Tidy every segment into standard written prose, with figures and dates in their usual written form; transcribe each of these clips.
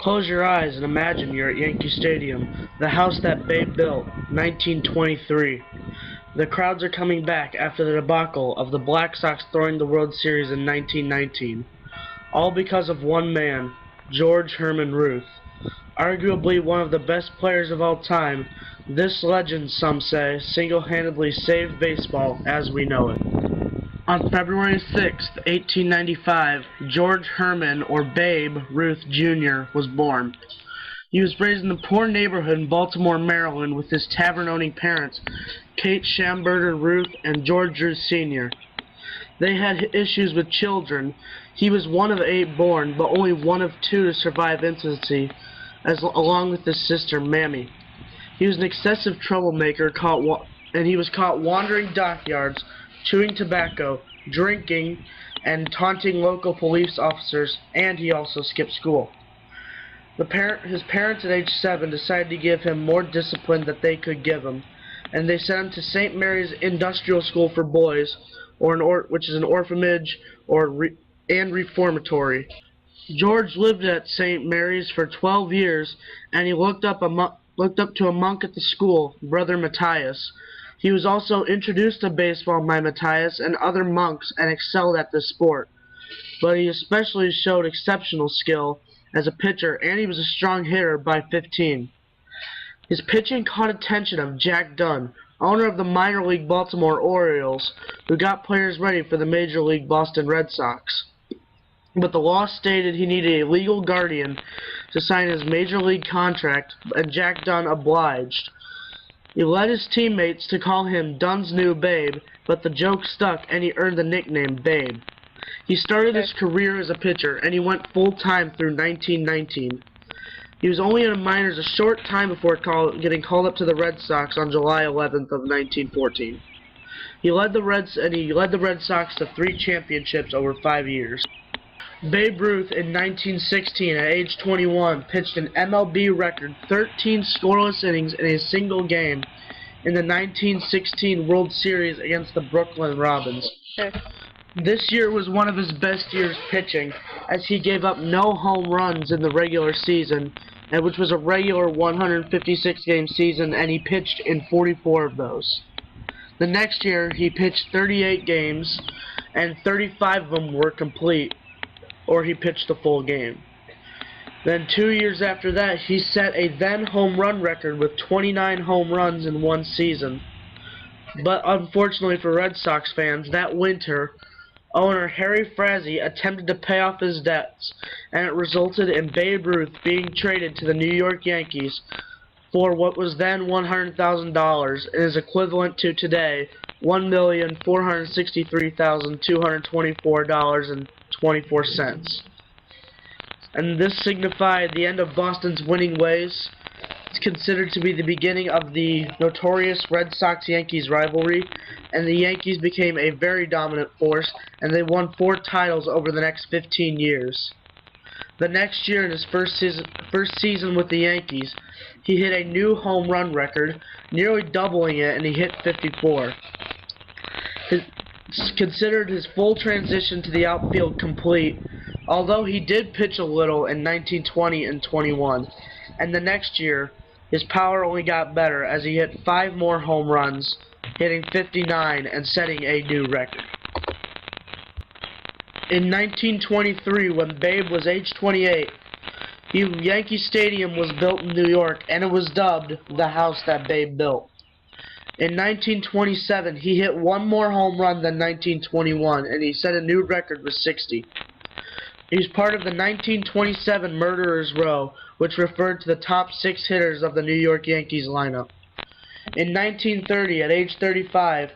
Close your eyes and imagine you're at Yankee Stadium, the house that Babe built, 1923. The crowds are coming back after the debacle of the Black Sox throwing the World Series in 1919. All because of one man, George Herman Ruth. Arguably one of the best players of all time, this legend, some say, single-handedly saved baseball as we know it. On February 6, 1895, George Herman, or Babe Ruth Jr., was born. He was raised in a poor neighborhood in Baltimore, Maryland, with his tavern-owning parents, Kate Schamberger Ruth and George Ruth Sr. They had issues with children. He was one of 8 born, but only one of 2 to survive infancy, along with his sister, Mammy. He was an excessive troublemaker, and he was caught wandering dockyards, chewing tobacco, drinking, and taunting local police officers, and he also skipped school. His parents at age 7 decided to give him more discipline that they could give him, and they sent him to St. Mary's Industrial School for Boys, which is an orphanage and reformatory. George lived at St. Mary's for 12 years, and he looked up to a monk at the school, Brother Matthias. He was also introduced to baseball by Matthias and other monks and excelled at this sport, but he especially showed exceptional skill as a pitcher, and he was a strong hitter by 15. His pitching caught attention of Jack Dunn, owner of the minor league Baltimore Orioles, who got players ready for the Major League Boston Red Sox. But the law stated he needed a legal guardian to sign his Major League contract, and Jack Dunn obliged. He led his teammates to call him Dunn's new Babe, but the joke stuck and he earned the nickname Babe. He started his career as a pitcher, and he went full-time through 1919. He was only in the minors a short time before getting called up to the Red Sox on July 11th of 1914. He led the Red Sox to 3 championships over 5 years. Babe Ruth in 1916, at age 21, pitched an MLB record 13 scoreless innings in a single game in the 1916 World Series against the Brooklyn Robins. This year was one of his best years pitching, as he gave up no home runs in the regular season, which was a regular 156-game season, and he pitched in 44 of those. The next year, he pitched 38 games, and 35 of them were complete, or he pitched the full game. Then 2 years after that, he set a then home run record with 29 home runs in one season. But unfortunately for Red Sox fans, that winter, owner Harry Frazee attempted to pay off his debts, and it resulted in Babe Ruth being traded to the New York Yankees for what was then $100,000 and is equivalent to today $1,463,224.24. And this signified the end of Boston's winning ways. It's considered to be the beginning of the notorious Red Sox-Yankees rivalry, and the Yankees became a very dominant force, and they won 4 titles over the next 15 years. The next year, in his first season with the Yankees, he hit a new home run record, nearly doubling it, and he hit 54. It's considered his full transition to the outfield complete, although he did pitch a little in 1920 and 21, and the next year, his power only got better as he hit 5 more home runs, hitting 59 and setting a new record. In 1923, when Babe was age 28, Yankee Stadium was built in New York, and it was dubbed the house that Babe built. In 1927, he hit 1 more home run than 1921, and he set a new record with 60. He was part of the 1927 Murderers Row, which referred to the top 6 hitters of the New York Yankees lineup. In 1930, at age 35,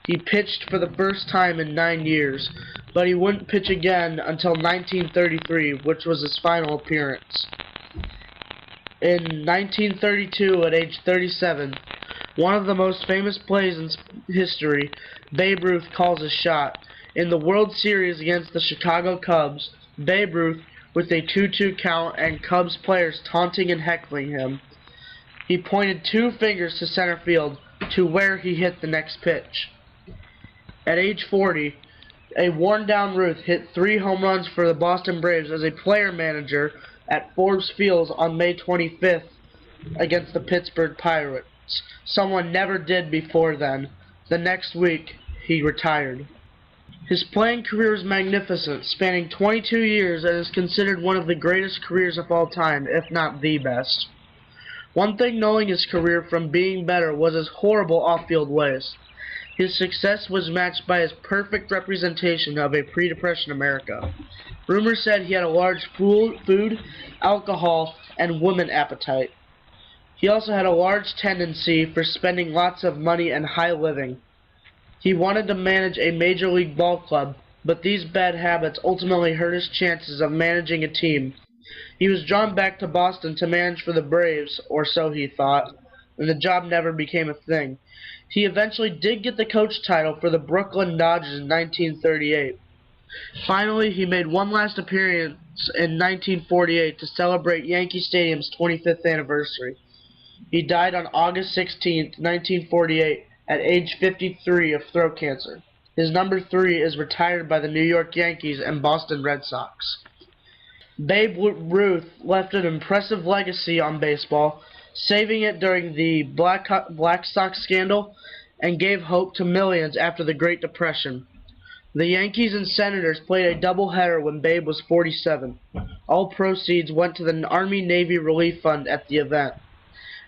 he pitched for the first time in 9 years, but he wouldn't pitch again until 1933, which was his final appearance. In 1932, at age 37, one of the most famous plays in history, Babe Ruth calls a shot. In the World Series against the Chicago Cubs, Babe Ruth, with a 2-2 count and Cubs players taunting and heckling him, he pointed 2 fingers to center field to where he hit the next pitch. At age 40, a worn-down Ruth hit 3 home runs for the Boston Braves as a player-manager at Forbes Field on May 25th against the Pittsburgh Pirates. Someone never did before then. The next week, he retired. His playing career is magnificent, spanning 22 years, and is considered one of the greatest careers of all time, if not the best. One thing knowing his career from being better was his horrible off-field ways. His success was matched by his perfect representation of a pre-Depression America. Rumors said he had a large food, alcohol, and woman appetite. He also had a large tendency for spending lots of money and high living. He wanted to manage a major league ball club, but these bad habits ultimately hurt his chances of managing a team. He was drawn back to Boston to manage for the Braves, or so he thought, and the job never became a thing. He eventually did get the coach title for the Brooklyn Dodgers in 1938. Finally, he made one last appearance in 1948 to celebrate Yankee Stadium's 25th anniversary. He died on August 16, 1948, at age 53 of throat cancer. His number 3 is retired by the New York Yankees and Boston Red Sox. Babe Ruth left an impressive legacy on baseball, saving it during the Black Sox scandal, and gave hope to millions after the Great Depression. The Yankees and Senators played a doubleheader when Babe was 47. All proceeds went to the Army-Navy Relief Fund at the event.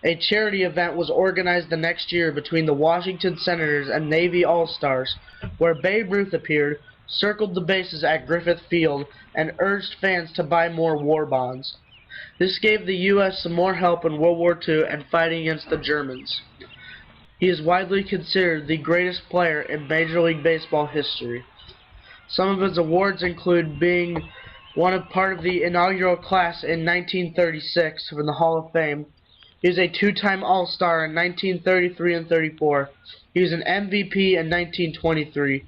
A charity event was organized the next year between the Washington Senators and Navy All-Stars, where Babe Ruth appeared, circled the bases at Griffith Field, and urged fans to buy more war bonds. This gave the U.S. some more help in World War II and fighting against the Germans. He is widely considered the greatest player in Major League Baseball history. Some of his awards include being part of the inaugural class in 1936 from the Hall of Fame. He was a 2-time All-Star in 1933 and 34. He was an MVP in 1923.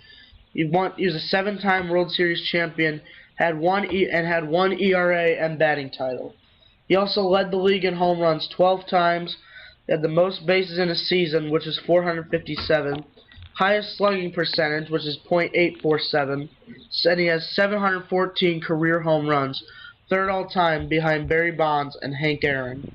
He was a 7-time World Series champion, had one ERA and batting title. He also led the league in home runs 12 times, had the most bases in a season, which is 457, highest slugging percentage, which is .847, and he has 714 career home runs, third all-time behind Barry Bonds and Hank Aaron.